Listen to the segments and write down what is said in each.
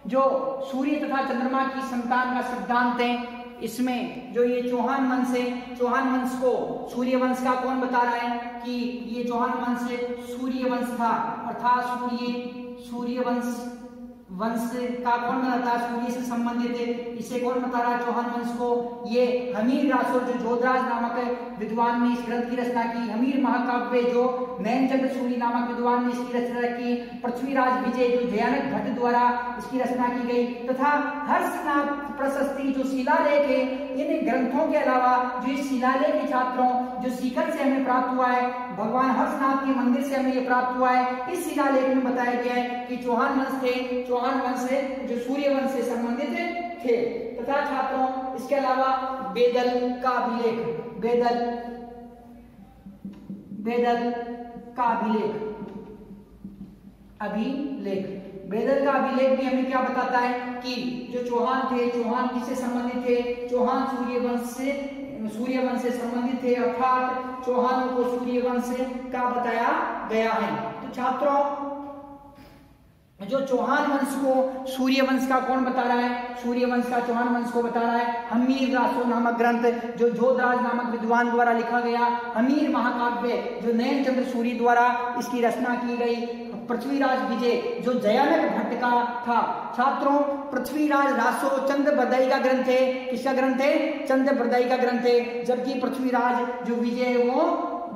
जो सूर्य तथा चंद्रमा की संतान का सिद्धांत है, इसमें जो ये चौहान वंश है, चौहान वंश को सूर्य वंश का कौन बता रहा है कि ये चौहान वंश सूर्य वंश था, अर्थात सूर्य वंश का कौन बताता है, सूर्य से संबंधित है, इसे कौन बता रहा है चौहान वंश को? ये हमीर रासोर जो जोधराज नामक विद्वान ने इस ग्रंथ की रचना की। हमीर महाकाव्य जो नयनचंद्र सूरी नामक विद्वान ने इसकी रचना की। पृथ्वीराज विजय जो जयानक भट्ट द्वारा इसकी रचना की गई, तथा हर्षनाथ प्रशस्ति जो शिलालेख है, इन ग्रंथों के अलावा जो इस शिलालेख छात्रों जो सीकर से हमें प्राप्त हुआ है, भगवान हर्षनाथ के मंदिर से हमें ये प्राप्त हुआ है, इस शिलालेख में बताया गया है कि चौहान वंश थे, चौहान वंश जो सूर्य वंश से संबंधित थे। तथा छात्रों इसके अलावा बेदल का अभिलेख, बेदल का अभिलेख बेदल का अभिलेख भी हमें क्या बताता है कि जो चौहान थे, चौहान किससे संबंधित थे? चौहान सूर्य वंश से संबंधित थे, अर्थात चौहानों को सूर्य वंश का बताया गया है। तो छात्रों जो चौहान वंश को सूर्य वंश का कौन बता रहा है? सूर्य वंश का चौहान वंश को बता रहा है हमीर रासो नामक ग्रंथ, जो जोधराज नामक विद्वान द्वारा लिखा गया। हमीर महाकाव्य जो नयनचंद्र सूरी द्वारा इसकी रचना की गई। पृथ्वीराज विजय जो जयानक भट्ट का था। छात्रों पृथ्वीराज रासो चंद्र बरदाई का ग्रंथ है। किसका ग्रंथ है? चंद्र बरदाई का ग्रंथ है। जबकि पृथ्वीराज जो विजय है वो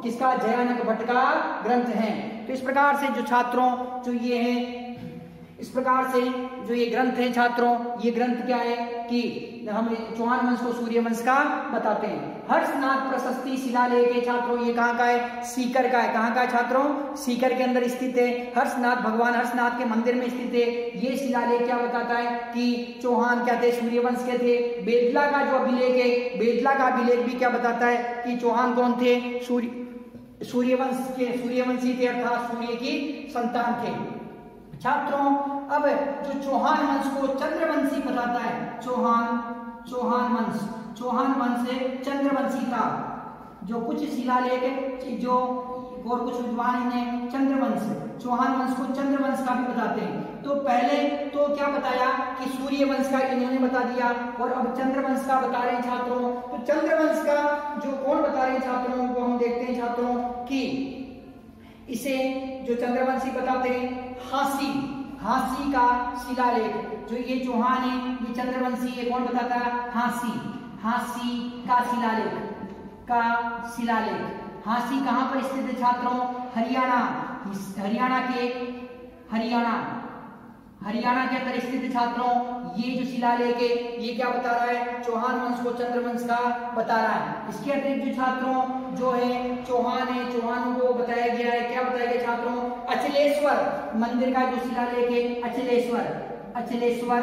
किसका? जयानक भट्ट का ग्रंथ है। तो इस प्रकार से जो छात्रों जो ये है, इस प्रकार से जो ये ग्रंथ है छात्रों, ये ग्रंथ क्या है कि हम चौहान वंश को सूर्य वंश का बताते हैं। हर्षनाथ प्रशस्ति शिलालेख है छात्रों, ये कहाँ का है? सीकर का है। कहाँ का है छात्रों? सीकर के अंदर स्थित है। हर्षनाथ, भगवान हर्षनाथ के मंदिर में स्थित है। ये शिलालेख क्या बताता है कि चौहान क्या थे? सूर्य वंश के थे। बेदला का जो अभिलेख है, बेदला का अभिलेख भी क्या बताता है कि चौहान कौन थे? सूर्यवंशी थे, अर्थात सूर्य की संतान थे। छात्रों अब जो चौहान वंश को चंद्रवंशी बताता है, चौहान वंश चंद्रवंशी था। जो कुछ शिलालेख जो और कुछ विद्वान ने चौहान वंश को चंद्रवंश का भी बताते हैं। तो पहले तो क्या बताया कि सूर्य वंश का इन्होंने बता दिया, और अब चंद्रवंश का बता रहे हैं छात्रों। तो चंद्रवंश का जो कौन बता रहे हैं छात्रों, वो हम देखते हैं छात्रों कि इसे जो चंद्रवंशी बताते हैं हांसी का शिलालेख। जो ये चौहान है, ये चंद्रवंशी है, कौन बताता है? हांसी का शिलालेख। हांसी कहाँ पर स्थित है छात्रों? हरियाणा के अंदर स्थित है छात्रों। ये जो शिलालेख है ये क्या बता रहा है? चौहान वंश को चंद्रवंश का बता रहा है। इसके अतिरिक्त जो छात्रों जो है चौहान है, चौहानों को बताया गया है, क्या बताया गया छात्रों? अचलेश्वर मंदिर का जो शिलालेख है, अचलेश्वर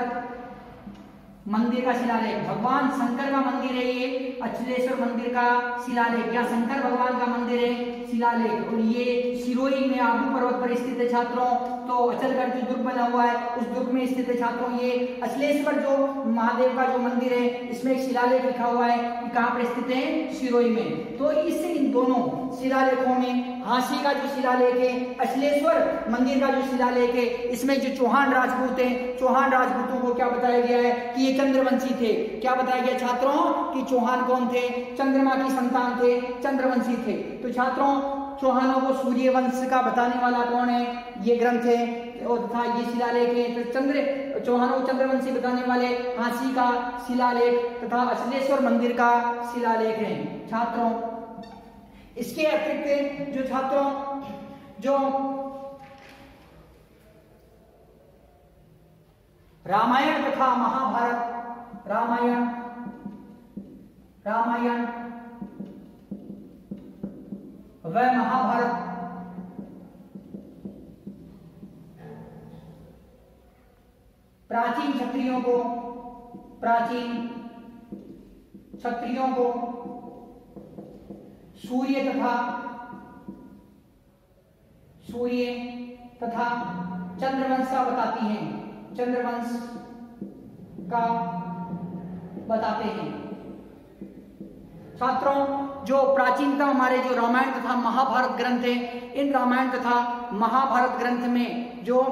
मंदिर का शिलालेख, भगवान शंकर का मंदिर है ये अचलेश्वर मंदिर का शिलालेख, या शंकर भगवान का मंदिर है शिलालेख। और ये सिरोही में आबू पर्वत पर स्थित है छात्रों। तो अचलगढ़ जो दुर्ग बना हुआ है उस दुर्ग में स्थित है छात्रों। ये अचलेश्वर जो महादेव का जो मंदिर है, इसमें एक शिलालेख लिखा हुआ है कि कहाँ पर स्थित है? सिरोही में। तो इससे इन दोनों शिलालेखों में हांसी का जो शिलालेख है, अचलेश्वर मंदिर का जो शिलालेख है, इसमें जो चौहान राजपूत हैं, चौहान राजपूतों को क्या बताया गया है कि ये चंद्रवंशी थे। क्या बताया गया छात्रों? कि चौहान कौन थे? चंद्रमा की संतान थे, चंद्रवंशी थे। तो छात्रों चौहानों को सूर्य वंश का बताने वाला कौन है? ये ग्रंथ है और तथा ये शिलालेख है। तो चौहानों को चंद्रवंशी बताने वाले हांसी का शिलालेख तथा अचलेश्वर मंदिर का शिलालेख है छात्रों। इसके अतिरिक्त जो छात्रों जो रामायण तथा महाभारत, रामायण व महाभारत प्राचीन क्षत्रियों को सूर्य तथा चंद्रवंश का बताती हैं, चंद्रवंश का बताते हैं छात्रों। जो प्राचीनतम हमारे जो रामायण तथा महाभारत ग्रंथ है, इन रामायण तथा महाभारत ग्रंथ में जो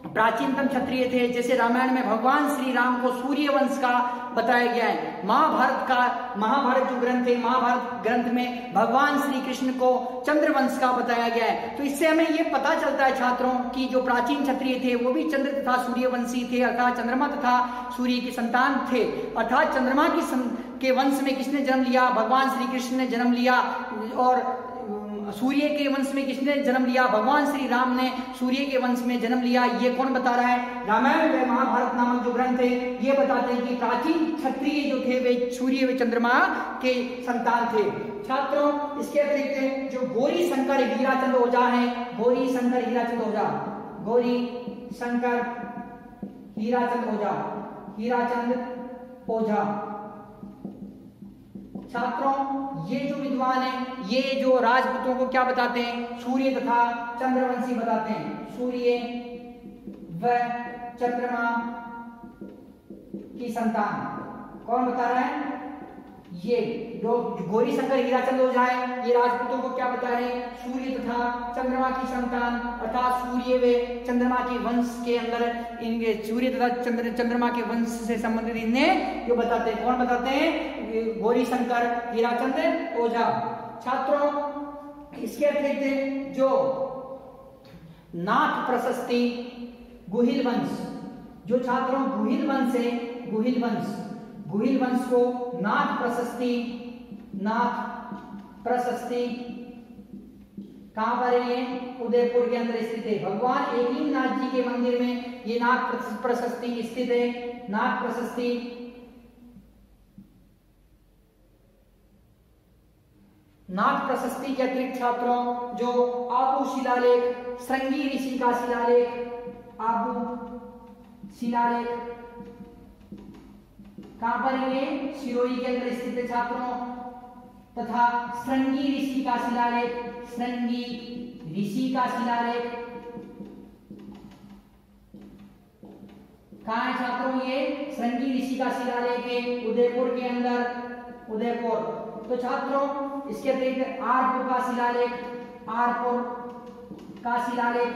प्राचीनतम क्षत्रिय थे। जैसे रामायण में भगवान श्री राम को सूर्य वंश का बताया गया है। महाभारत जो ग्रंथ है, महाभारत ग्रंथ में भगवान श्री कृष्ण को चंद्रवंश का बताया गया है। तो इससे हमें ये पता चलता है छात्रों कि जो प्राचीन क्षत्रिय थे वो भी चंद्र तथा सूर्यवंशी थे, अर्थात चंद्रमा तथा सूर्य की संतान थे। अर्थात चंद्रमा के वंश में किसने जन्म लिया? भगवान श्री कृष्ण ने जन्म लिया। और सूर्य के वंश में किसने जन्म लिया? भगवान श्री राम ने सूर्य के वंश में जन्म लिया। ये कौन बता रहा है? रामायण व महाभारत नामक जो ग्रंथ है ये बताते हैं कि प्राचीन क्षत्रिय जो थे वे सूर्य व चंद्रमा के संतान थे। छात्रों, इसके अतिरिक्त जो गौरी शंकर हीराचंद ओझा है, गौरी शंकर हीराचंद ओझा, गौरी शंकर हीराचंद ओझा, छात्रों ये जो विद्वान है ये जो राजपूतों को क्या बताते हैं? सूर्य तथा चंद्रवंशी बताते हैं। सूर्य व चंद्रमा की संतान कौन बता रहा है? ये जो गौरी शंकर हीराचंद ओझा है ये राजपूतों को क्या बता रहे हैं? सूर्य तथा चंद्रमा की संतान, अर्थात सूर्य व चंद्रमा के वंश के अंदर इनके सूर्य तथा चंद्रमा के वंश से संबंधित इन्हें जो बताते हैं। कौन बताते हैं? गौरी शंकर हीराचंद ओझा। छात्रों, इसके अतिरिक्त जो नाथ प्रशस्ति गुहिल वंश, जो छात्रों गुहिल वंश है, गुहिल वंश को नाथ प्रशस्ति कहां पर है? ये उदयपुर के अंदर स्थित है। भगवान एकलिंगनाथ जी के मंदिर में ये नाथ प्रशस्ति स्थित है। नाथ प्रशस्ति के अतिरिक्त छात्रों जो आबू शिलालेख, श्रृंगी ऋषि का शिलालेख, आबू शिलालेख कहां पर है? सिरोही के अंदर स्थित है छात्रों। तथा श्रृंगी ऋषि का शिलालेख कहां है छात्रों? ये श्रृंगी ऋषि का शिलालेख है उदयपुर के अंदर, उदयपुर। तो छात्रों इसके अतिरिक्त आरपुर का शिलालेख।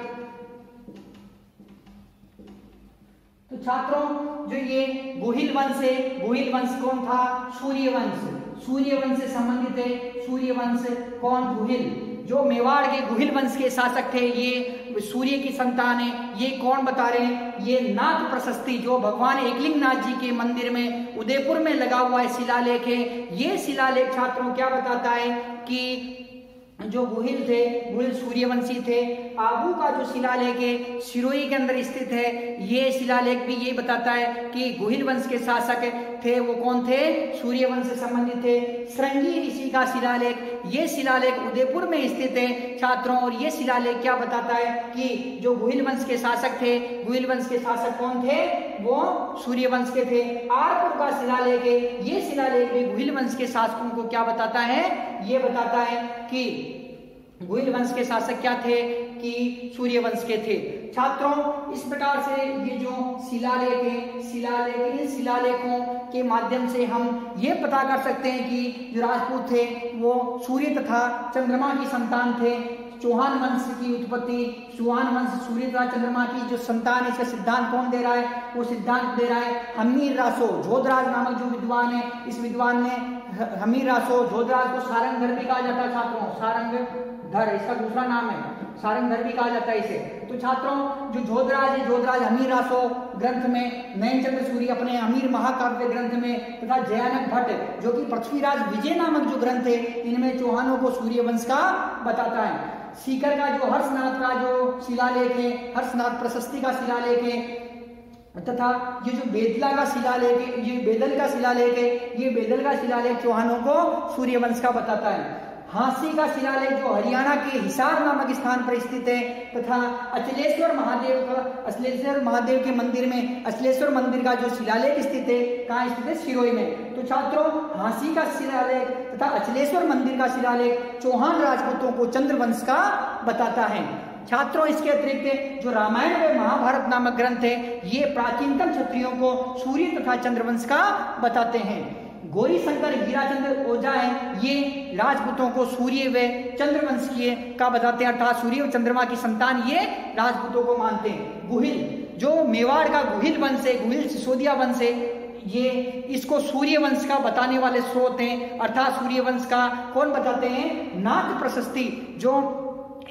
तो छात्रों जो ये गुहिल वंश है, गुहिल वंश कौन था? सूर्यवंश से संबंधित है। सूर्यवंश कौन? गुहिल। जो मेवाड़ के गुहिल वंश के शासक थे ये सूर्य की संतान है। ये कौन बता रहे हैं? ये नाथ प्रशस्ति जो भगवान एकलिंगनाथ जी के मंदिर में उदयपुर में लगा हुआ है शिलालेख है। ये शिलालेख छात्रों क्या बताता है कि जो गुहिल थे, गुहिल सूर्यवंशी थे। आबू का जो शिलालेख है सिरोही के अंदर स्थित है। ये शिलालेख भी ये बताता है कि गुहिल वंश के शासक थे वो कौन थे? सूर्यवंश से संबंधित थे। श्रृंगी ऋषि का शिलालेख, ये शिलालेख उदयपुर में स्थित है छात्रों। और ये शिलालेख क्या बताता है कि जो गुहिल वंश के शासक थे, गुहिल वंश के शासक कौन थे? वो सूर्यवंश के थे। आरपुर का शिलालेख है, ये शिलालेख भी गुहिल वंश के शासकों को क्या बताता है? ये बताता है कि गुहिल वंश के शासक क्या थे? कि सूर्यवंश के थे। छात्रों इस प्रकार से ये जो शिलालेख है, इन शिलालेखों के माध्यम से हम ये पता कर सकते हैं कि जो राजपूत थे वो सूर्य तथा चंद्रमा की संतान थे। चौहान वंश की उत्पत्ति, चौहान वंश सूर्य तथा चंद्रमा की जो संतान है, इसका सिद्धांत कौन दे रहा है? वो सिद्धांत दे रहा है हमीर रासो जोधराज नामक जो विद्वान है। इस विद्वान ने हमीर रासो जोधराज को सारंगधर भी कहा जाता है छात्रों। सारंगधर इसका दूसरा नाम है, सारंगधर भी कहा जाता है इसे। तो छात्रों जो जोधराज है, जोधराज हमीर रासो ग्रंथ में, नयनचंद्र सूरी अपने हमीर महाकाव्य ग्रंथ में, तथा जयानक भट्ट जो कि पृथ्वीराज विजय नामक जो ग्रंथ है इनमें चौहानों को सूर्यवंश का बताता है। सीकर का जो हर्षनाथ का जो शिलालेख है, हर्षनाथ प्रशस्ति का शिलालेख है, तथा ये जो बेदला का शिलालेख है, ये बेदल का शिलालेख है, ये बेदल का शिलालेख चौहानों को सूर्यवंश का बताता है। हांसी का शिलालेख जो हरियाणा के हिसार नामक स्थान पर स्थित है, तथा अचलेश्वर महादेव के मंदिर में, अचलेश्वर मंदिर का जो शिलालेख स्थित है, कहाँ स्थित है? सिरोही में। तो छात्रों हांसी का शिलालेख तथा अचलेश्वर मंदिर का शिलालेख चौहान राजपूतों को चंद्रवंश का बताता है। छात्रों इसके अतिरिक्त जो रामायण व महाभारत नामक ग्रंथ है ये प्राचीनतम क्षत्रियों को सूर्य तथा चंद्रवंश का बताते हैं। गौरी शंकर हीराचंद्र ओझा है, ये राजपूतों को सूर्य व चंद्रवंश का बताते हैं, अर्थात सूर्य और चंद्रमा की संतान ये राजपूतों को मानते हैं। गुहिल, जो मेवाड़ का गुहिल वंश है, गुहिल सिसोदिया वंश है, ये इसको सूर्य वंश का बताने वाले स्रोत हैं, अर्थात सूर्य वंश का कौन बताते हैं? नाथ प्रशस्ति, जो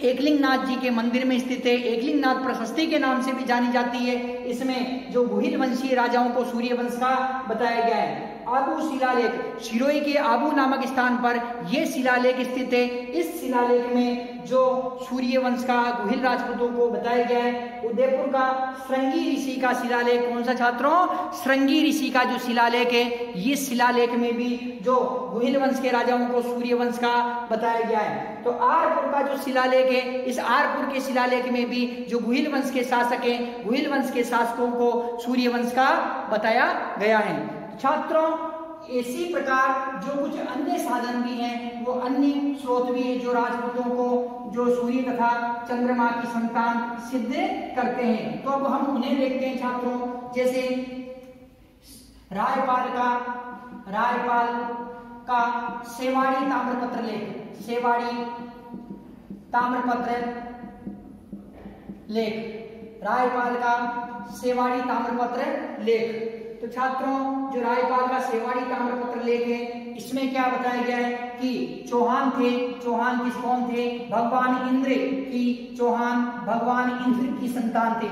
एकलिंगनाथ जी के मंदिर में स्थित है, एकलिंगनाथ प्रशस्ति के नाम से भी जानी जाती है। इसमें जो गुहिल वंशीय राजाओं को सूर्य वंश का बताया गया है। आबू शिलालेख, सिरोही के आबू नामक स्थान पर यह शिलालेख स्थित है। इस शिलालेख में जो सूर्य वंश का गुहिल राजपूतों को बताया गया है। उदयपुर का श्रृंगी ऋषि का शिलालेख, कौन सा छात्रों? श्रृंगी ऋषि का जो शिलालेख है, ये शिलालेख में भी जो गुहिल वंश के राजाओं को सूर्य वंश का बताया गया है। तो आरपुर का जो शिलालेख है, इस आरपुर के शिलालेख में भी जो गुहिल वंश के शासक हैं, गुहिल वंश के शासकों को सूर्य वंश का बताया गया है। छात्रों, इसी प्रकार जो कुछ अन्य साधन भी हैं, वो अन्य स्रोत भी है जो राजपूतों को जो सूर्य तथा चंद्रमा की संतान सिद्ध करते हैं। तो अब हम उन्हें देखते हैं छात्रों। जैसे रायपाल का सेवाड़ी ताम्रपत्र लेख, सेवाड़ी ताम्रपत्र लेख, रायपाल का सेवाड़ी ताम्रपत्र लेख। तो छात्रों, जो रायपाल का सेवाड़ी ताम्रपत्र लेख है, इसमें क्या बताया गया है कि चौहान थे, चौहान कौन थे? भगवान इंद्र की, चौहान भगवान इंद्र की संतान थे,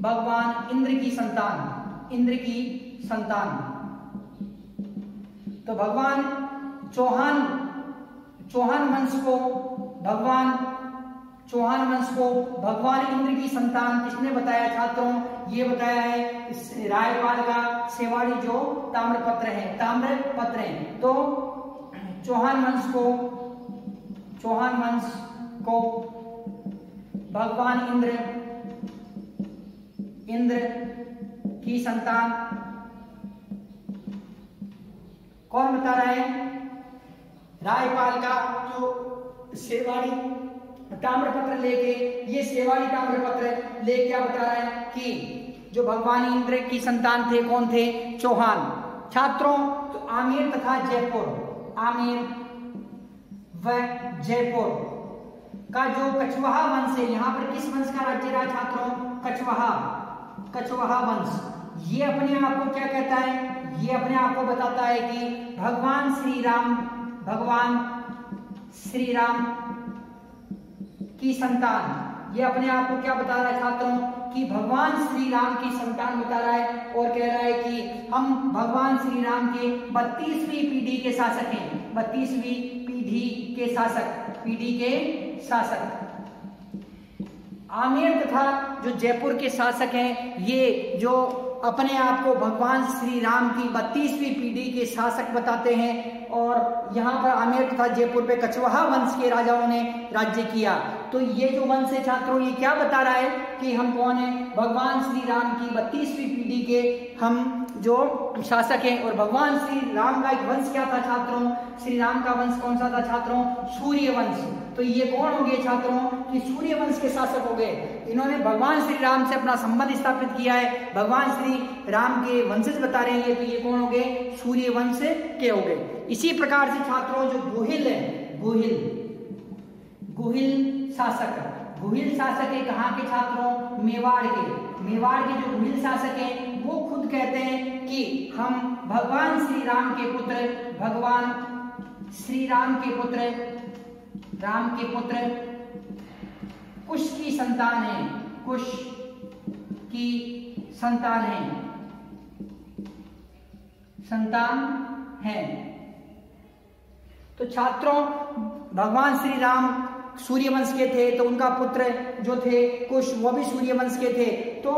भगवान इंद्र की संतान, इंद्र की संतान। तो भगवान चौहान वंश को भगवान इंद्र की संतान किसने बताया छात्रों? ये बताया है इस रायपाल का सेवाड़ी जो ताम्रपत्र है। तो चौहान वंश को भगवान इंद्र की संतान कौन बता रहा है? रायपाल का जो सेवाड़ी ताम्रपत्र लेख है, ये सेवाड़ी ताम्रपत्र लेख क्या बता रहा है कि जो भगवान इंद्र की संतान थे, कौन थे? चौहान। छात्रों, तो आमेर तथा जयपुर, आमेर व जयपुर का जो कछवाहा वंश है, यहाँ पर किस वंश का राज्य रहा छात्रों? कछवाहा वंश। ये अपने आप को क्या कहता है? ये अपने आप को बताता है कि भगवान श्री राम की संतान। ये अपने आप को क्या बता रहा है छात्रों? कि भगवान श्री राम की संतान बता रहा है और कह रहा है कि हम भगवान श्री राम के 32वीं पीढ़ी के शासक हैं, 32वीं पीढ़ी के शासक। आमेर तथा जो जयपुर के शासक हैं, ये जो अपने आप को भगवान श्री राम की 32वीं पीढ़ी के शासक बताते हैं। और यहाँ पर आमेर तथा जयपुर पे कछवाहा वंश के राजाओं ने राज्य किया। तो ये जो वंश है छात्रों, ये क्या बता रहा है कि हम कौन है? भगवान श्री राम की 32वीं पीढ़ी के हम जो शासक हैं। और भगवान श्री राम का एक वंश क्या था छात्रों? श्री राम का वंश कौन सा था छात्रों? सूर्य वंश। तो ये कौन हो गए छात्रों? कि सूर्य वंश के शासक हो गए। इन्होंने भगवान श्री राम से अपना संबंध स्थापित किया है, भगवान श्री राम के वंशज बता रहे हैं। तो ये कौन हो गए? सूर्य वंश के हो गए। इसी प्रकार से छात्रों, जो गुहिल है, गुहिल शासक है कहाँ के छात्रों? मेवाड़ के जो गुहिल शासक हैं, वो खुद कहते हैं कि हम भगवान श्री राम के पुत्र कुश की संतान है। तो छात्रों, भगवान श्री राम सूर्यवंश के थे, तो उनका पुत्र जो थे कुश, वो भी सूर्यवंश के थे। तो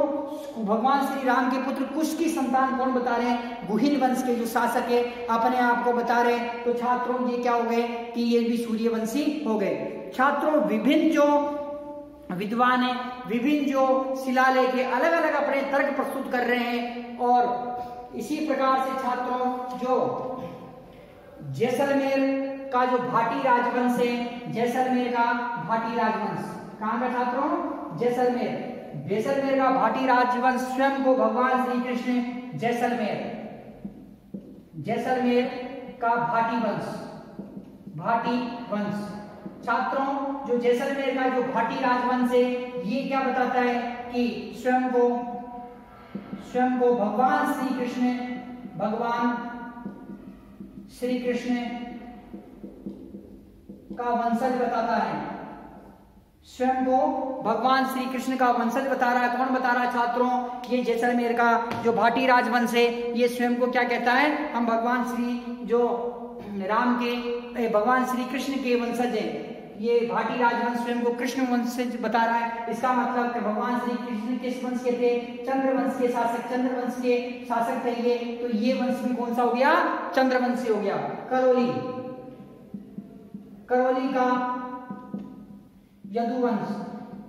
भगवान श्री राम के पुत्र कुश की संतान कौन बता रहे हैं? गुहिल वंश के जो शासक है, अपने आप को बता रहे हैं। तो छात्रों, ये क्या हो गए कि ये भी सूर्यवंशी हो गए। छात्रों, विभिन्न जो विद्वान है, विभिन्न जो शिलालेख है, अलग अलग अपने तर्क प्रस्तुत कर रहे हैं। और इसी प्रकार से छात्रों, जो जैसलमेर का जो भाटी राजवंश है, जैसलमेर का भाटी राजवंश कहाँ का छात्रों? जैसलमेर का भाटी राजवंश स्वयं को भगवान श्री कृष्ण जैसलमेर का भाटी वंश, भाटी वंश। छात्रों, जो जैसलमेर का जो भाटी राजवंश है ये क्या बताता है कि स्वयं को भगवान श्री कृष्ण का वंशज बताता है। स्वयं को भगवान श्री कृष्ण का वंशज बता रहा है। कौन बता रहा है छात्रों? ये जैसलमेर का जो भाटी राजवंश है ये स्वयं को क्या कहता है? हम भगवान श्री कृष्ण के वंशज हैं। ये भाटी राजवंश स्वयं को कृष्ण वंशज बता रहा है। इसका मतलब कि भगवान श्री कृष्ण किस वंश के थे? चंद्रवंश के शासक, चंद्रवंश के शासक थे ये। तो ये वंश भी कौन सा हो गया? चंद्रवंश से हो गया। करौली का यदुवंश,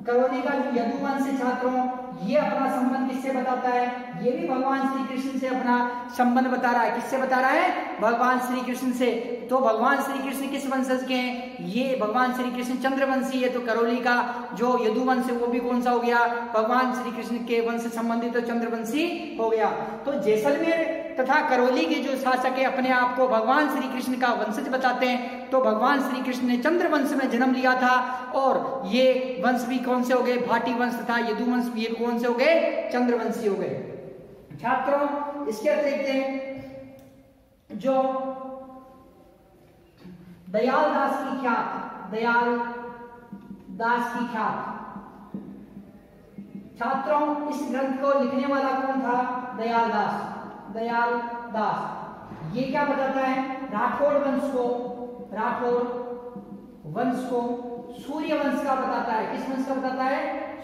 करौली का जो यदुवंश है छात्रों ये अपना संबंध किससे बताता है? ये भी भगवान श्री कृष्ण से अपना संबंध बता रहा है। किससे बता रहा है? भगवान श्री कृष्ण से। तो भगवान श्री कृष्ण किस वंशज के हैं? ये भगवान श्री कृष्ण चंद्रवंशी है। तो करौली का जो यदुवंश है वो भी कौन सा हो गया? भगवान श्री कृष्ण के वंश से संबंधित तो चंद्रवंशी हो गया। तो जैसलमेर तथा करौली के जो शासक है अपने आप को भगवान श्री कृष्ण का वंशज बताते हैं। तो भगवान श्री कृष्ण ने चंद्रवंश में जन्म लिया था और ये वंश भी कौन से हो गए? भाटी वंश तथा यदुवंश भी कौन से हो गए? चंद्रवंशी हो गए। छात्रों, इसके अतिरिक्त जो दयाल दास की ख्यात, छात्रों इस ग्रंथ को लिखने वाला कौन था? दयाल दास। ये क्या बताता है? राठौड़ वंश को सूर्य वंश का बताता है। किस वंश का बताता है?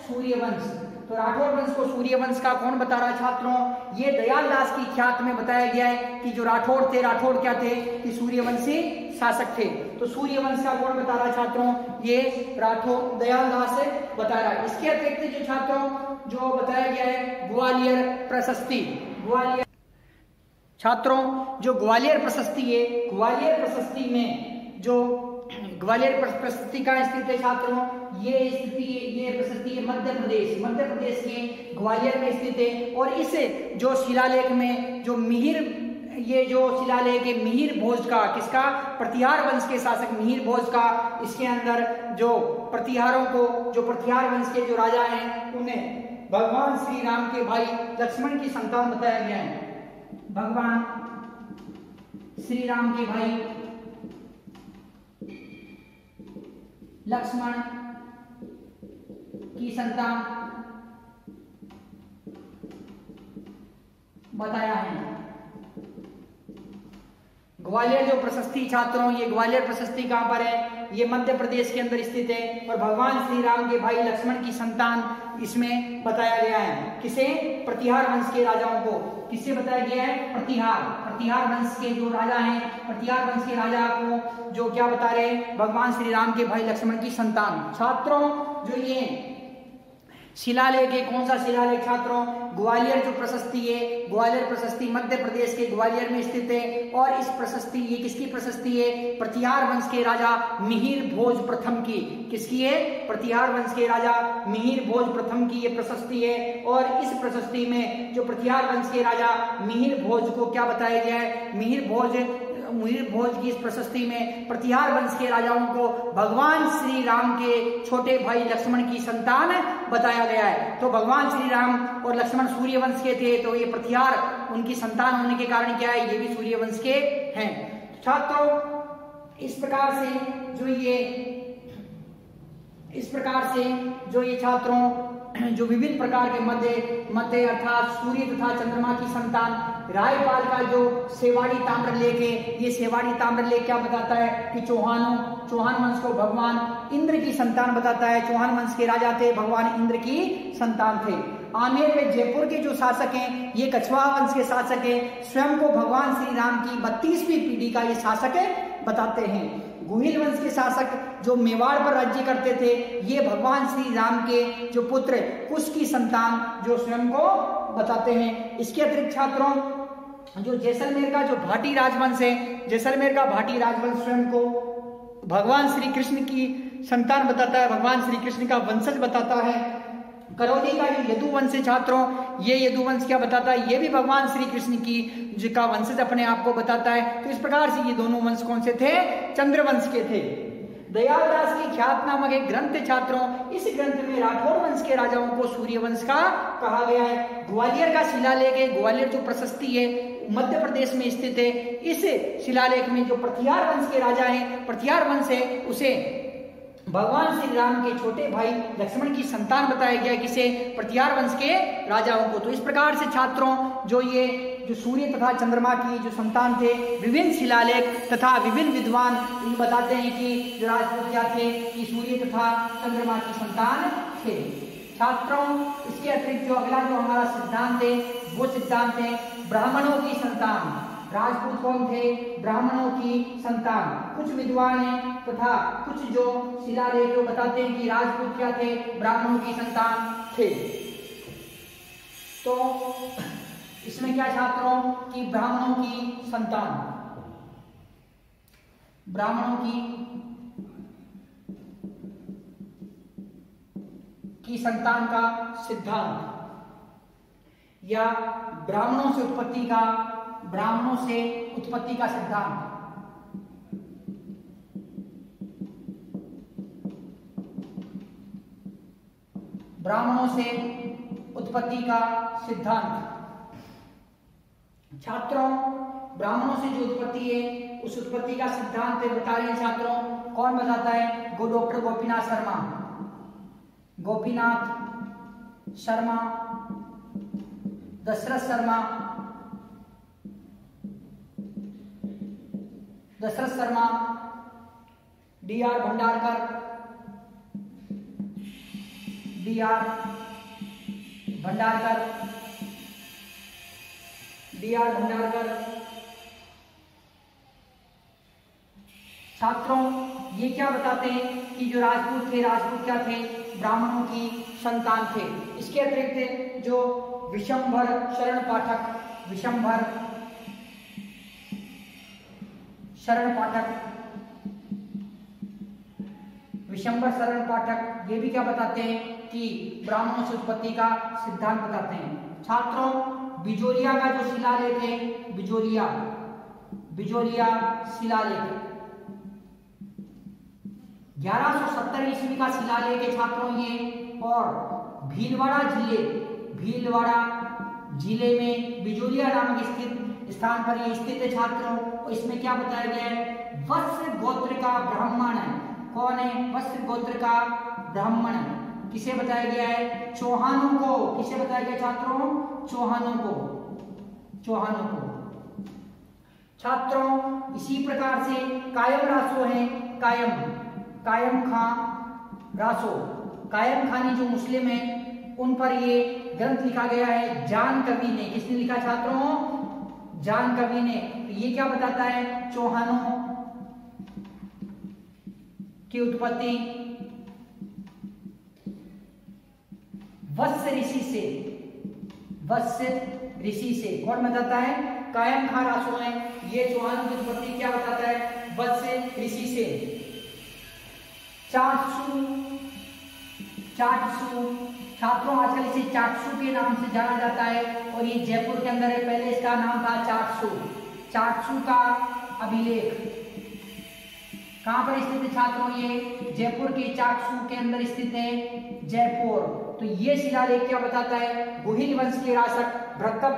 सूर्य वंश। तो राठौड़ वंश को सूर्य वंश का कौन बता रहा है छात्रों? ये दयाल दास की ख्यात में बताया गया है कि जो राठौड़ थे, राठौड़ क्या थे? कि सूर्यवंशी शासक थे। तो सूर्य वंश का कौन बता रहा है छात्रों? ये राठौड़ दयाल दास बता रहा है। इसके अतिरिक्त जो छात्रों जो बताया गया है ग्वालियर प्रशस्ति, छात्रों जो ग्वालियर प्रशस्ति है, ग्वालियर प्रशस्ति में जो ग्वालियर प्रशस्ति का स्थित है छात्रों, ये प्रशस्ति है मध्य प्रदेश के ग्वालियर में स्थित है। और इस जो शिलालेख में जो शिलालेख है मिहिर भोज का, किसका? प्रतिहार वंश के शासक मिहिर भोज का। इसके अंदर जो प्रतिहार वंश के जो राजा हैं उन्हें भगवान श्री राम के भाई लक्ष्मण की संतान बताया गया है। भगवान श्री राम के भाई लक्ष्मण की संतान बताया है। ग्वालियर जो प्रशस्ति छात्रों, ये ग्वालियर प्रशस्ति कहां पर है? ये मध्य प्रदेश के अंदर स्थित है। और भगवान श्री राम के भाई लक्ष्मण की संतान इसमें बताया गया है। किसे? प्रतिहार वंश के राजाओं को। किससे बताया गया है? प्रतिहार वंश के जो राजा हैं, प्रतिहार वंश के राजा को जो क्या बता रहे हैं? भगवान श्री राम के भाई लक्ष्मण की संतान। छात्रों जो ये शिलालेख है, कौन सा शिलालेख छात्रों? ग्वालियर जो प्रशस्ति है, ग्वालियर प्रशस्ति मध्य प्रदेश के ग्वालियर में स्थित है। और इस प्रशस्ति, ये किसकी प्रशस्ति है? प्रतिहार वंश के राजा मिहिर भोज प्रथम की। किसकी है? प्रतिहार वंश के राजा मिहिर भोज प्रथम की ये प्रशस्ति है। और इस प्रशस्ति में जो प्रतिहार वंश के राजा मिहिर भोज को क्या बताया गया है? मिहिर भोज की इस प्रशस्ति में प्रतिहार वंश के राजाओं को भगवान श्री राम के छोटे भाई लक्ष्मण की संतान बताया गया है। तो भगवान श्री राम और लक्ष्मण सूर्य वंश के थे, तो ये प्रतिहार उनकी संतान होने के कारण क्या है? ये भी सूर्य वंश के हैं। छात्रों इस प्रकार से जो ये छात्रों जो विभिन्न प्रकार के मध्य अर्थात सूर्य तथा चंद्रमा की संतान, रायपाल का जो सेवाड़ी ताम्रलेख है, ये सेवाड़ी ताम्रलेख क्या बताता है? कि चौहान वंश को भगवान इंद्र की संतान बताता है। चौहान वंश के राजा थे, भगवान इंद्र की संतान थे। आमेर में जयपुर के जो शासक हैं ये कछवाहा वंश के शासक हैं। स्वयं को भगवान श्री राम की 32वीं पीढ़ी का ये शासक बताते हैं। गुहिल वंश के शासक जो मेवाड़ पर राज्य करते थे, ये भगवान श्री राम के जो पुत्र कुश की संतान जो स्वयं को बताते हैं। इसके अतिरिक्त छात्रों जो जैसलमेर का जो भाटी राजवंश है, जैसलमेर का भाटी राजवंश स्वयं को भगवान श्री कृष्ण की संतान बताता है, भगवान श्री कृष्ण का वंशज बताता है। करौली का जो यदुवंश है छात्रों, ये यदुवंश क्या बताता है, ये भी भगवान श्री कृष्ण की का वंशज अपने आप को बताता है। तो इस प्रकार से ये दोनों वंश कौन से थे, चंद्रवंश के थे। दयालदास की ख्यात नामक एक ग्रंथ छात्रों, इस ग्रंथ में राठौर वंश के राजाओं को सूर्यवंश का कहा गया है। ग्वालियर का शिलालेख है, ग्वालियर जो प्रशस्ति है मध्य प्रदेश में स्थित है, इस शिलालेख में जो प्रतिहार वंश के राजा हैं, प्रतिहार वंश है, उसे भगवान श्री राम के छोटे भाई लक्ष्मण की संतान बताया गया, किसे, प्रतिहार वंश के राजाओं को। तो इस प्रकार से छात्रों जो सूर्य तथा चंद्रमा की जो संतान थे, विभिन्न शिलालेख तथा विभिन्न विद्वान ये बताते हैं कि जो राजपूत क्या थे, कि सूर्य तथा चंद्रमा की संतान थे। छात्रों इसके अतिरिक्त जो अगला जो हमारा सिद्धांत है, वो सिद्धांत है ब्राह्मणों की संतान। राजपूत कौन थे, ब्राह्मणों की संतान। कुछ विद्वान हैं तथा कुछ जो शिलालेख बताते हैं कि राजपूत क्या थे, ब्राह्मणों की संतान थे। तो इसमें क्या छात्रों, कि ब्राह्मणों की संतान, ब्राह्मणों की संतान का सिद्धांत, या ब्राह्मणों से उत्पत्ति का सिद्धांत। ब्राह्मणों से उत्पत्ति का सिद्धांत। छात्रों ब्राह्मणों से जो उत्पत्ति है, उस उत्पत्ति का सिद्धांत बता रहे हैं छात्रों, कौन बताता है, डॉक्टर गोपीनाथ शर्मा। गोपीनाथ शर्मा, दशरथ शर्मा, डी.आर. भंडारकर, छात्रों ये क्या बताते हैं कि जो राजपूत थे, राजपूत क्या थे, ब्राह्मणों की संतान थे। इसके अतिरिक्त जो विशंभर शरण पाठक ये भी क्या बताते हैं कि ब्राह्मणों से उत्पत्ति का सिद्धांत बताते हैं। छात्रों बिजोलिया का जो शिलालेख है, बिजोलिया शिलालेख 1170 ईस्वी का शिलालेख है छात्रों ये, और भीलवाड़ा जिले में बिजोलिया नामक स्थित स्थान पर ये स्थित है छात्रों। और इसमें क्या बताया गया है, वत्स गोत्र का ब्राह्मण कौन है, वत्स गोत्र का ब्राह्मण किसे बताया गया है, चौहानों को। किसे बताया गया छात्रों, चौहानों को। छात्रों इसी प्रकार से कायम रासो है, कायम खानी जो मुस्लिम है, उन पर ये ग्रंथ लिखा गया है जान कवि ने। किसने लिखा छात्रों, जान कवि ने। ये क्या बताता है, चौहानों की उत्पत्ति वत्स ऋषि से। कौन बताता है, कायम खां रासो है, ये चौहानों की उत्पत्ति क्या बताता है, वत्स ऋषि से। चाटसू छात्रों आजकल इसे चाटसू के नाम से जाना जाता है, और ये जयपुर के अंदर है, पहले इसका नाम था चाटसू का अभिलेख कहां पर स्थित है छात्रों, ये जयपुर के चाटसू के अंदर स्थित है, जयपुर। तो ये शिलालेख क्या बताता है, गुहिल वंश के राशक भृतभ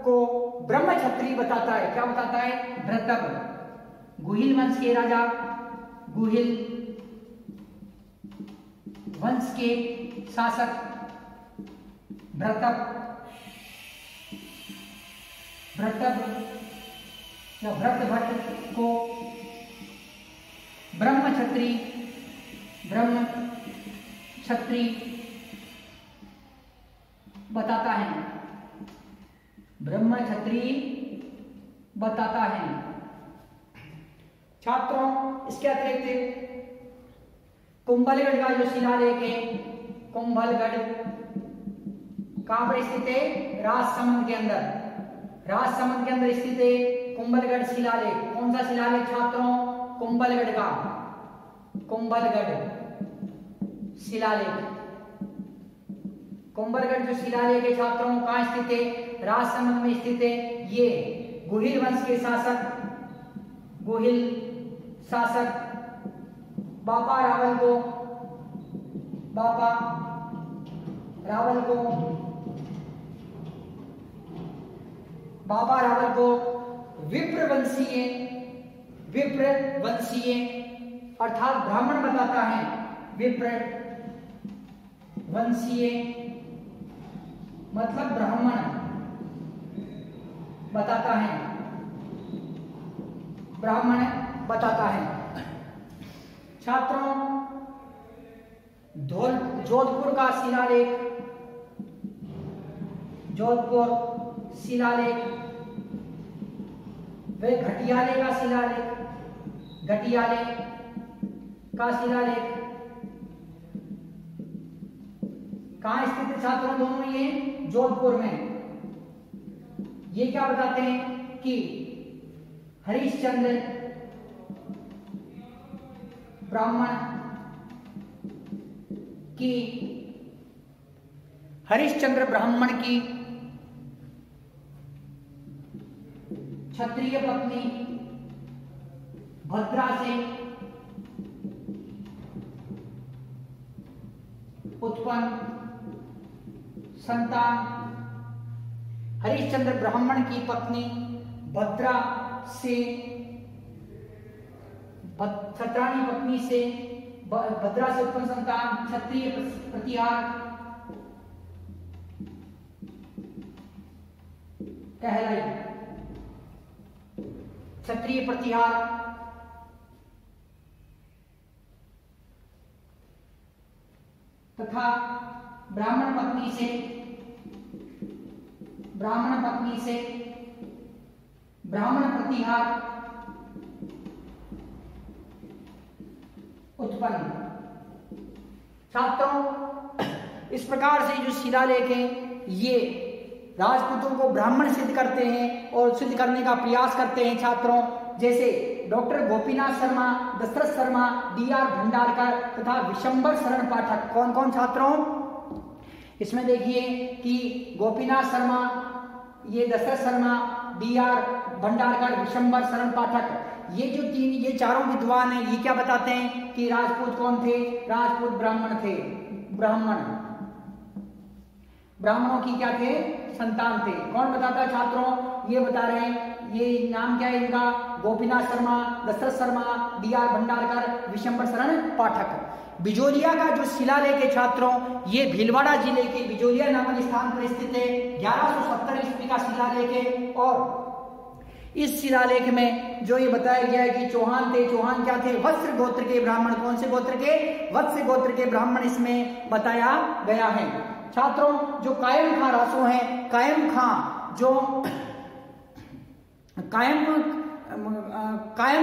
को ब्रह्मक्षत्री बताता है। क्या बताता है, भृतभ, गुहिल वंश के राजा, गुहिल वंश के शासक भृतभ या भट्ट को ब्रह्मक्षत्री बताता है। छात्रों इसके अतिरिक्त कुंभलगढ़ का जो शिलालेख है, कुंभलगढ़ कहां पर स्थित है, राजसमंद के अंदर स्थित है कुंभलगढ़ शिलालेख। कौन सा शिलालेख छात्रों, कुंभलगढ़ का, कुंभलगढ़ शिलालेख। कुंभलगढ़ जो शिलालेख है छात्रों कहाँ स्थित है? राजसमंद में स्थित है। ये गुहिल वंश के शासक बापा रावल को विप्र वंशीय अर्थात ब्राह्मण बताता है। विप्र वंशीय मतलब ब्राह्मण बताता है। छात्रों जोधपुर शिलालेख वे घटियाले का शिलालेख कहाँ स्थित है छात्रों? दोनों ये जोधपुर में। ये क्या बताते हैं कि हरिश्चंद्र ब्राह्मण की क्षत्रिय पत्नी भद्रा से उत्पन्न संतान, हरिश्चंद्र ब्राह्मण की पत्नी भद्रा से उत्पन्न संतान क्षत्रिय प्रतिहार कहलाई। क्षत्रिय प्रतिहार तथा ब्राह्मण पत्नी से ब्राह्मण प्रतिहार उत्पन्न। छात्रों इस प्रकार से जो शिलालेख है ये राजपूतों को ब्राह्मण सिद्ध करते हैं और सिद्ध करने का प्रयास करते हैं। छात्रों जैसे डॉक्टर गोपीनाथ शर्मा, दशरथ शर्मा, D.R. भंडारकर तथा विशंबर शरण पाठक। कौन कौन छात्रों? इसमें देखिए कि गोपीनाथ शर्मा, ये दशरथ शर्मा, D.R. भंडारकर, विशंबर शरण पाठक, ये चारों विद्वान हैं। ये क्या बताते हैं कि राजपूत कौन थे? राजपूत ब्राह्मण थे। ब्राह्मणों की क्या थे? संतान थे। कौन बताता है छात्रों? ये बता रहे हैं। ये नाम क्या है इनका? गोपीनाथ शर्मा, दशरथ शर्मा, D.R. भंडारकर, विशंबर शरण पाठक। बिजोलिया का जो शिलालेख है छात्रों ये भीलवाड़ा जिले के बिजोलिया नामक स्थान पर स्थित है। 1170 ईस्वी का शिलालेख है। और इस शिलालेख में जो ये बताया गया है कि चौहान थे। चौहान क्या थे? वत्स गोत्र के ब्राह्मण। कौन से गोत्र के? वत्स गोत्र के ब्राह्मण इसमें बताया गया है। छात्रों जो कायम खां रासो हैं, कायम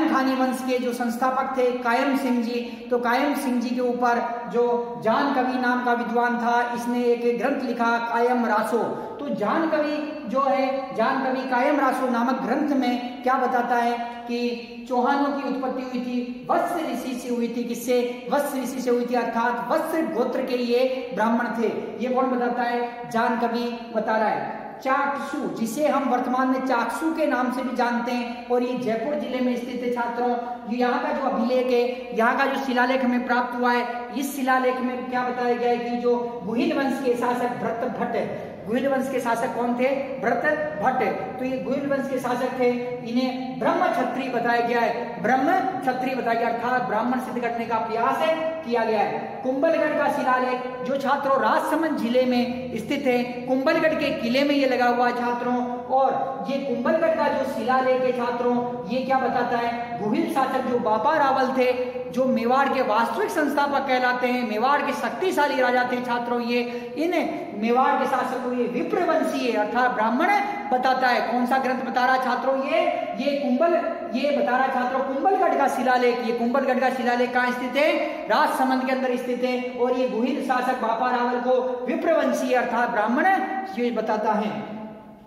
खानी वंश के जो संस्थापक थे कायम सिंह जी, तो कायम सिंह जी के ऊपर जो जान कवि नाम का विद्वान था इसने एक ग्रंथ लिखा कायम रासो। तो जान कवि कायम रासो नामक ग्रंथ में क्या बताता है कि चौहानों की उत्पत्ति हुई थी वत्स ऋषि से हुई थी। किससे? वत्स ऋषि से हुई थी, अर्थात वत्स गोत्र के ये ब्राह्मण थे। ये कौन बताता है? जान कवि बता रहा है। चाकसू, जिसे हम वर्तमान में चाकसू के नाम से भी जानते हैं, और ये जयपुर जिले में स्थित है। छात्रों यहाँ का जो अभिलेख है, यहाँ का जो शिलालेख हमें प्राप्त हुआ है, इस शिलालेख में क्या बताया गया है कि जो गुहिल वंश के शासक भरत भट्ट, गुहिल वंश के शासक कौन थे? भरत भट्ट। तो ये गुहिल वंश के शासक थे, इन्हें ब्रह्म क्षत्रिय बताया गया है। ब्रह्म क्षत्रिय बताया गया, अर्थात ब्राह्मण सिद्ध करने का प्रयास किया गया है। कुंभलगढ़ का शिलालेख जो छात्रों राजसमंद जिले में स्थित है, कुंभलगढ़ के किले में ये लगा हुआ है छात्रों। और ये कुंभलगढ़ का जो शिलालेख है छात्रों ये क्या बताता है? गुहिल शासक जो बापा रावल थे, जो मेवाड़ के वास्तविक संस्थापक कहलाते हैं, मेवाड़ के शक्तिशाली राजा थे छात्रों, ये इन मेवाड़ के शासक को ये विप्रवंशीय अर्थात ब्राह्मण बताता है। कौन सा ग्रंथ बता रहा छात्रों? ये बता रहा छात्रों कुंभलगढ़ का शिलालेख। ये कुंभलगढ़ का शिलालेख कहाँ स्थित है? राजसमंद के अंदर स्थित है। और ये गुहिल शासक बापा रावल को विप्रवंशीय अर्थात ब्राह्मण ये बताता है।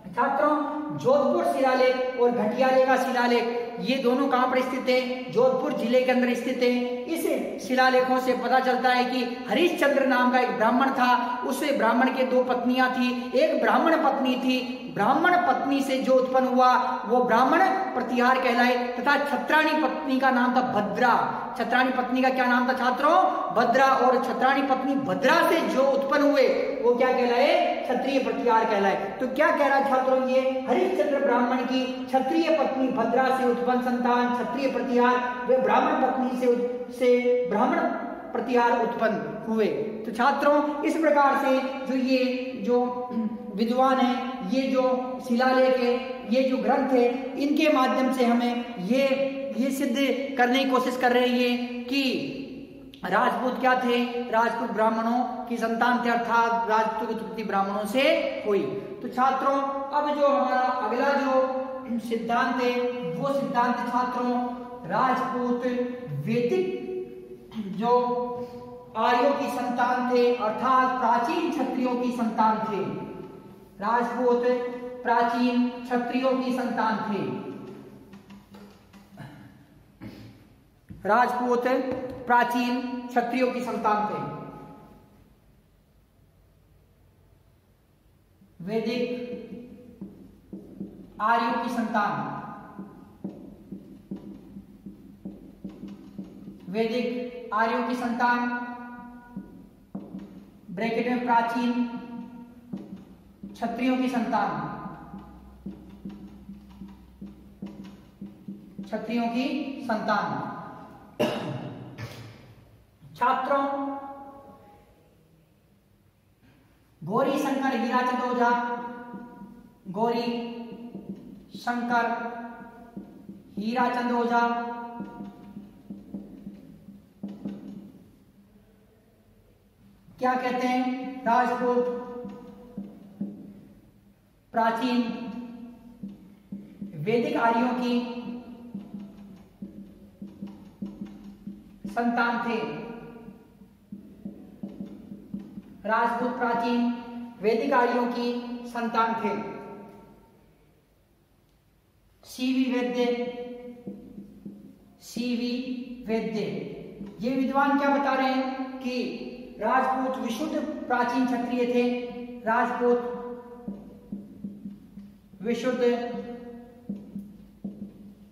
छात्रों जोधपुर शिलालेख और घटियाले का शिलालेख ये दोनों कहाँ पर स्थित है? जोधपुर जिले के अंदर स्थित है। इस शिलालेखों से पता चलता है कि हरिश्चंद्र नाम का एक ब्राह्मण था, उस ब्राह्मण के 2 पत्नियां थी। एक ब्राह्मण पत्नी थी, ब्राह्मण पत्नी से जो उत्पन्न हुआ वो ब्राह्मण प्रतिहार कहलाए, तथा छत्राणी पत्नी का नाम था भद्रा। छत्राणी पत्नी का क्या नाम था छात्रों? भद्रा। और छत्राणी पत्नी भद्रा से जो उत्पन्न हुए वो क्या कहलाए? क्षत्रिय प्रतिहार कहलाए। तो क्या कह रहा है छात्रों? ये हरिश्चंद्र ब्राह्मण की क्षत्रिय पत्नी भद्रा से उत्पन्न संतान क्षत्रिय प्रतिहार, वे ब्राह्मण पत्नी से ब्राह्मण प्रतिहार उत्पन्न हुए। तो छात्रों इस प्रकार से जो विद्वान है, ये जो शिलालेख है, ये जो ग्रंथ है, इनके माध्यम से हमें ये सिद्ध करने की कोशिश कर रही है कि राजपूत क्या थे? राजपूत ब्राह्मणों की संतान थे, अर्थात राजपूत की उत्पत्ति ब्राह्मणों से हुई। तो छात्रों अब जो हमारा अगला जो सिद्धांत है वो सिद्धांत छात्रों राजपूत वैदिक जो आर्यों की संतान थे, अर्थात प्राचीन क्षत्रियों की संतान थे। राजपूत प्राचीन क्षत्रियों की संतान थे। राजपूत प्राचीन क्षत्रियों की संतान थे। वैदिक आर्यों की संतान, वैदिक आर्यों की संतान, ब्रैकेट में प्राचीन क्षत्रियों की संतान, क्षत्रियों की संतान। छात्रों गौरी शंकर हीराचंद ओझा, गौरी शंकर हीराचंद ओझा क्या कहते हैं? राजपूत प्राचीन वैदिक आर्यों की संतान थे। राजपूत प्राचीन वैदिक आर्यों की संतान थे। सीवी वैद्य ये विद्वान क्या बता रहे हैं कि राजपूत विशुद्ध प्राचीन क्षत्रिय थे। राजपूत विशुद्ध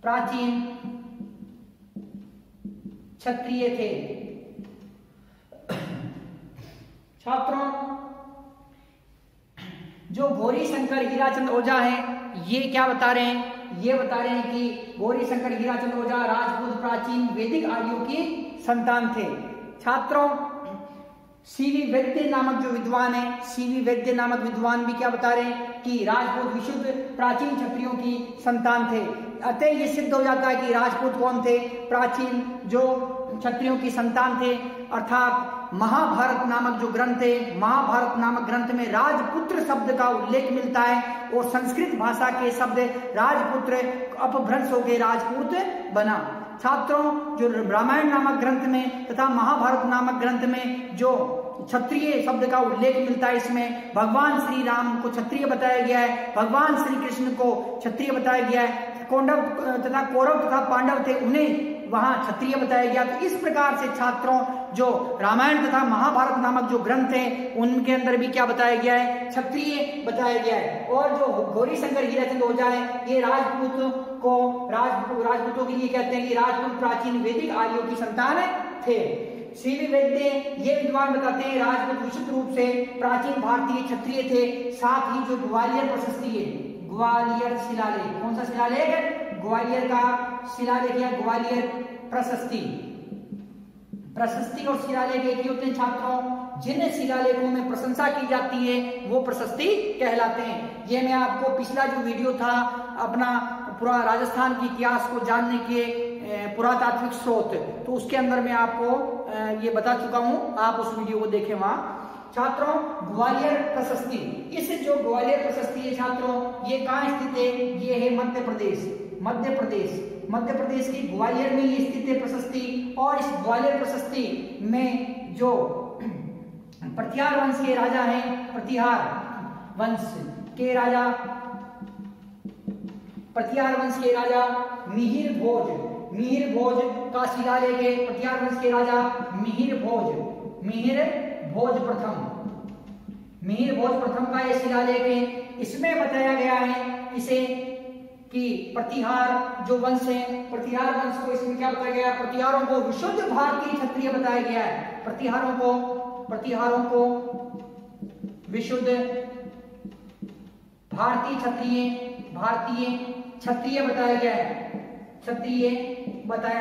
प्राचीन क्षत्रिय थे। छात्रों जो गौरी शंकर हीराचंद ओझा हैं ये क्या बता रहे हैं? ये बता रहे हैं कि गौरी शंकर हीराचंद ओझा राजपूत प्राचीन वैदिक आर्यों की संतान थे। छात्रों सीवी वैद्य नामक जो विद्वान है, सीवी वैद्य नामक विद्वान भी क्या बता रहे हैं कि राजपूत विशुद्ध प्राचीन क्षत्रियों की संतान थे। अतः ये सिद्ध हो जाता है कि राजपूत कौन थे? प्राचीन जो क्षत्रियों की संतान थे। अर्थात महाभारत नामक जो ग्रंथ है, महाभारत नामक ग्रंथ में राजपुत्र शब्द का उल्लेख मिलता है और संस्कृत भाषा के शब्द राजपुत्र अपभ्रंश होकर राजपूत बना। छात्रों जो रामायण नामक ग्रंथ में तथा महाभारत नामक ग्रंथ में जो क्षत्रिय शब्द का उल्लेख मिलता है, इसमें भगवान श्री राम को क्षत्रिय बताया गया है, भगवान श्री कृष्ण को क्षत्रिय बताया गया है, कौंडव तथा कौरव तथा पांडव थे उन्हें वहां क्षत्रिय बताया गया। तो इस प्रकार से छात्रों जो रामायण तथा महाभारत नामक जो ग्रंथ हैं उनके अंदर भी क्या बताया गया है? क्षत्रिय बताया गया है। और जो गौरी शंकर हीराचंद ओझा है ये राजपूतों के लिए कहते हैं कि राजपूत प्राचीन वैदिक आर्यों की संतान थे। सीवी वैद्य ये विद्वान बताते हैं राजपूत विशुद्ध रूप से प्राचीन भारतीय क्षत्रिय थे। साथ ही जो ग्वालियर प्रशस्ति है, ग्वालियर शिलालेख, कौन सा शिलालेख है? ग्वालियर का शिलालेख या ग्वालियर प्रशस्ति और शिलालेख एक ही होते हैं। छात्रों जिन शिलालेखों में प्रशंसा की जाती है वो प्रशस्ति कहलाते हैं। ये मैं आपको पिछला जो वीडियो था अपना पूरा राजस्थान के इतिहास को जानने के पुरातात्विक स्रोत, तो उसके अंदर मैं आपको ये बता चुका हूं, आप उस वीडियो को देखें वहां। छात्रों ग्वालियर प्रशस्ति, इस जो ग्वालियर प्रशस्ति है छात्रों ये कहाँ स्थित है? ये है मध्य प्रदेश की ग्वालियर में ये स्थित है प्रशस्ति। और इस ग्वालियर प्रशस्ति में जो प्रतिहार वंश के राजा हैं, प्रतिहार वंश के राजा प्रतिहार वंश के राजा मिहिर भोज का शिलालेख है। प्रतिहार वंश के राजा मिहिर भोज प्रथम का यह शिलालेख है। इसमें बताया गया है इसे कि प्रतिहार जो वंश है, प्रतिहार वंश को इसमें क्या बताया गया है, प्रतिहारों को विशुद्ध भारतीय क्षत्रिय बताया गया है। प्रतिहारों को विशुद्ध भारतीय क्षत्रिय बताया गया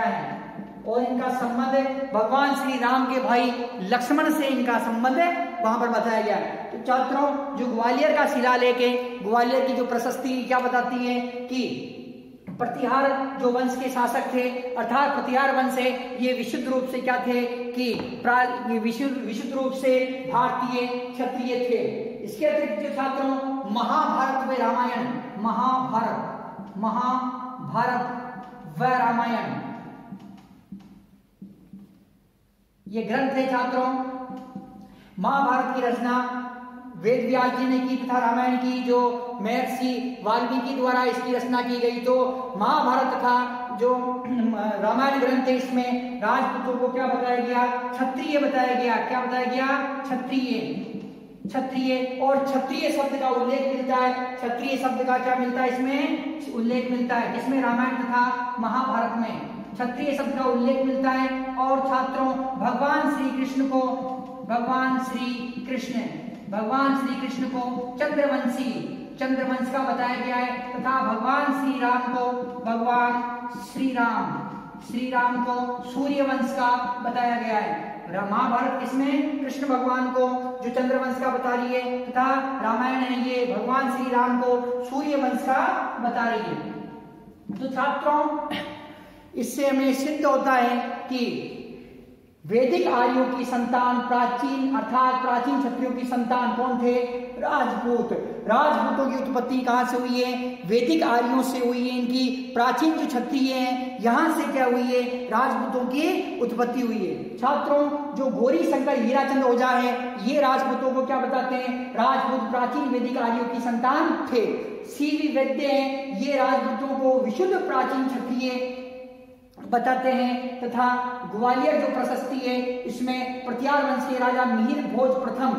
है। और इनका संबंध भगवान श्री राम के भाई लक्ष्मण से इनका संबंध वहां पर बताया गया है। तो छात्रों, जो ग्वालियर का शिलालेख है, ग्वालियर की जो प्रशस्ति क्या बताती है कि प्रतिहार जो वंश के शासक थे, अर्थात प्रतिहार वंश है, ये विशुद्ध रूप से क्या थे कि ये विशुद्ध रूप से भारतीय क्षत्रिय थे। इसके अतिरिक्त जो छात्रों, महाभारत व रामायण ये ग्रंथ है छात्रों। महाभारत की रचना वेद व्यास जी ने की तथा रामायण की जो महर्षि वाल्मीकि द्वारा इसकी रचना की गई। तो महाभारत तथा जो रामायण ग्रंथ है, इसमें राजपूतों को क्या बताया गया, क्षत्रिय बताया गया। क्या बताया गया, क्षत्रिय। और क्षत्रिय शब्द का उल्लेख मिलता है। क्षत्रिय शब्द का क्या मिलता है, इसमें उल्लेख मिलता है। इसमें रामायण तथा महाभारत में क्षत्रिय शब्द का उल्लेख मिलता है। और छात्रों, भगवान श्री कृष्ण को चंद्रवंश का बताया गया है तथा भगवान श्री राम को सूर्यवंश का बताया गया है। महाभारत इसमें कृष्ण भगवान को जो चंद्रवंश का बता रही है तथा रामायण है ये भगवान श्री राम को सूर्यवंश का बता रही है। तो छात्रों, इससे हमें सिद्ध होता है कि वैदिक आर्यों की संतान प्राचीन क्षत्रियों की संतान कौन थे, राजपूतों की उत्पत्ति कहां से हुई है, वैदिक आर्यों से हुई है। इनकी प्राचीन जो क्षत्रिय हैं यहां से क्या हुई है, राजपूतों की उत्पत्ति हुई है। छात्रों, जो गौरी शंकर हीराचंद ओझा है, ये राजपूतों को क्या बताते हैं, राजपूत प्राचीन वैदिक आर्यों की संतान थे। सीवी वैद्य हैं, ये राजपूतों को विशुद्ध प्राचीन क्षत्रिय बताते हैं। तथा ग्वालियर जो प्रशस्ति है, इसमें प्रतिहार वंश के राजा मिहिर भोज प्रथम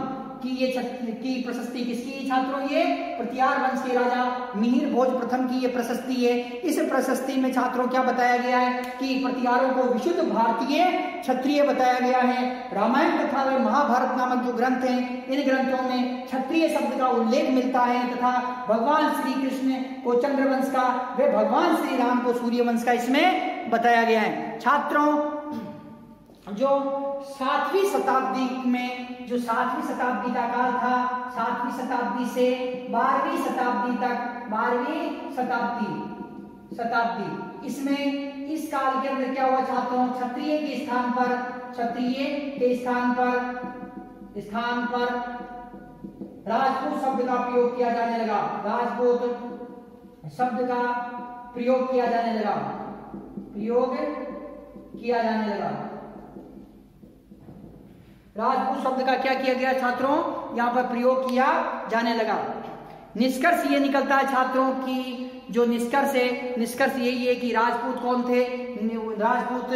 की प्रशस्ति किसकी छात्रों, ये प्रतिहार वंश के राजा मिहिर भोज प्रथम की ये प्रशस्ति है। इस प्रशस्ति में छात्रों क्या बताया गया है कि प्रतिहारों को विशुद्ध भारतीय क्षत्रिय बताया गया है। रामायण तथा व महाभारत नामक जो ग्रंथ हैं, इन ग्रंथों में क्षत्रिय शब्द का उल्लेख मिलता है तथा भगवान श्री कृष्ण को चंद्रवंश का व भगवान श्री राम को सूर्यवंश का इसमें बताया गया है। छात्रों, जो 7वीं शताब्दी का काल था, 7वीं शताब्दी से 12वीं शताब्दी तक, 12वीं शताब्दी, इसमें इस काल के अंदर क्या हुआ छात्रों, क्षत्रिय के स्थान पर राजपूत शब्द का प्रयोग किया जाने लगा। राजपूत शब्द का प्रयोग किया जाने लगा। राजपूत शब्द का क्या किया गया छात्रों, यहाँ पर प्रयोग किया जाने लगा। निष्कर्ष ये निकलता है छात्रों की, जो निष्कर्ष यही है कि राजपूत कौन थे, राजपूत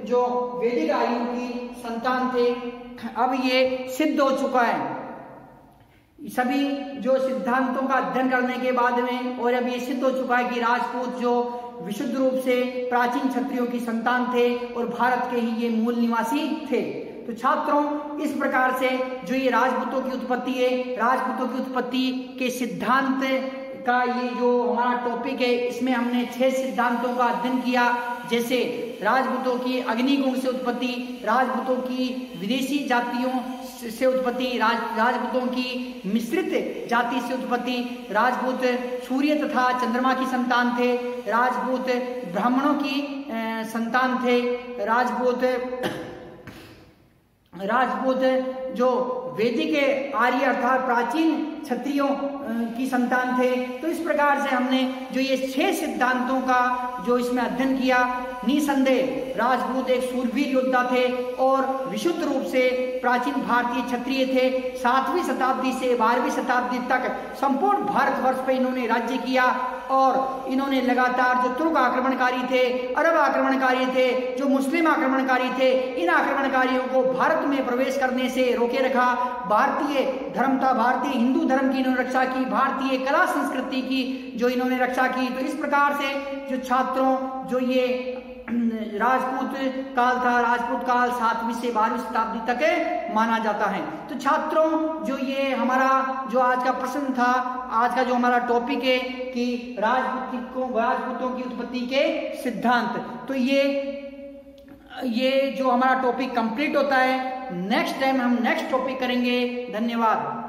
जो वैदिक आर्यों की संतान थे। अब ये सिद्ध हो चुका है सभी जो सिद्धांतों का अध्ययन करने के बाद में, और अब ये सिद्ध हो चुका है कि राजपूत जो विशुद्ध रूप से प्राचीन क्षत्रियों की संतान थे और भारत के ही ये मूल निवासी थे। तो छात्रों, इस प्रकार से जो ये राजपूतों की उत्पत्ति है, राजपूतों की उत्पत्ति के सिद्धांत का ये जो हमारा टॉपिक है, इसमें हमने 6 सिद्धांतों का अध्ययन किया। जैसे राजपूतों की अग्निकुंड से उत्पत्ति, राजपूतों की विदेशी जातियों से उत्पत्ति, राजपूतों की मिश्रित जाति से उत्पत्ति, राजपूत सूर्य तथा चंद्रमा की संतान थे, राजपूत ब्राह्मणों की संतान थे, राजपूत जो वैदिक आर्य अर्थात प्राचीन क्षत्रियों की संतान थे। तो इस प्रकार से हमने जो ये 6 सिद्धांतों का जो इसमें अध्ययन किया, निसंदेह राजपूत एक शूरवीर योद्धा थे और विशुद्ध रूप से प्राचीन भारतीय क्षत्रिय थे। 7वीं शताब्दी से 12वीं शताब्दी तक संपूर्ण भारतवर्ष पर इन्होंने राज्य किया और इन्होंने लगातार जो तुर्क आक्रमणकारी थे, अरब आक्रमणकारी थे, जो मुस्लिम आक्रमणकारी थे, इन आक्रमणकारियों को भारत में प्रवेश करने से रोके रखा। भारतीय धर्म था, भारतीय हिंदू धर्म की इन्होंने रक्षा की, भारतीय कला संस्कृति की जो इन्होंने रक्षा की। तो इस प्रकार से जो छात्रों जो ये राजपूत काल था, राजपूत काल 7वीं से 12वीं शताब्दी तक माना जाता है। तो छात्रों जो ये हमारा जो आज का प्रश्न था, आज का जो हमारा टॉपिक है कि राजपूतों की उत्पत्ति के सिद्धांत, तो ये जो हमारा टॉपिक कंप्लीट होता है। नेक्स्ट टाइम हम नेक्स्ट टॉपिक करेंगे। धन्यवाद।